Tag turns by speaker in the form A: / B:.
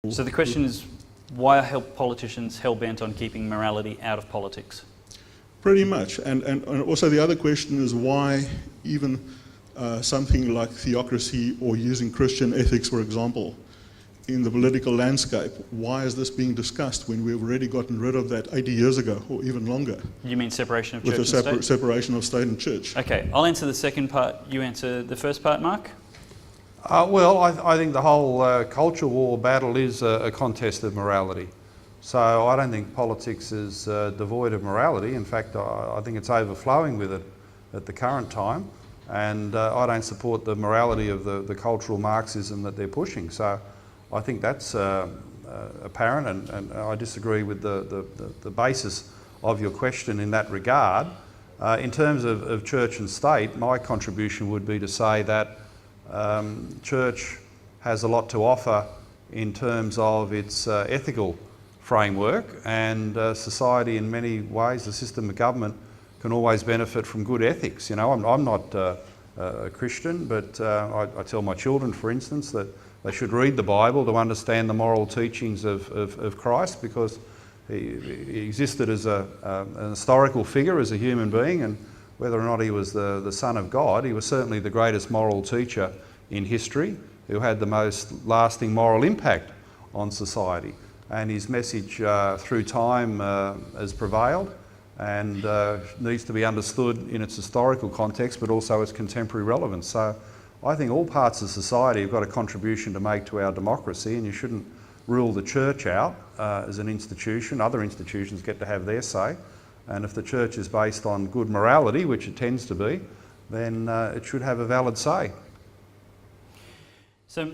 A: So the question is, why are politicians hell-bent on keeping morality out of politics?
B: Pretty much. And also the other question is why even something like theocracy or using Christian ethics, for example, in the political landscape, why is this being discussed when we've already gotten rid of that 80 years ago or even longer?
A: You mean separation of church and
B: state?
A: state?
B: Separation of state and church.
A: Okay, I'll answer the second part. You answer the first part, Mark?
C: Well, I think the whole culture war battle is a contest of morality. So I don't think politics is devoid of morality. In fact, I think it's overflowing with it at the current time. And I don't support the morality of the cultural Marxism that they're pushing. So I think that's apparent, and I disagree with the basis of your question in that regard. In terms of church and state, my contribution would be to say that church has a lot to offer in terms of its ethical framework, and society in many ways, the system of government can always benefit from good ethics. You know, I'm not a Christian, but I tell my children, for instance, that they should read the Bible to understand the moral teachings of Christ, because he existed as an historical figure, as a human being, and whether or not he was the Son of God, he was certainly the greatest moral teacher in history, who had the most lasting moral impact on society. And his message through time has prevailed and needs to be understood in its historical context, but also its contemporary relevance. So I think all parts of society have got a contribution to make to our democracy, and you shouldn't rule the church out as an institution. Other institutions get to have their say. And if the church is based on good morality, which it tends to be, then it should have a valid say.
A: So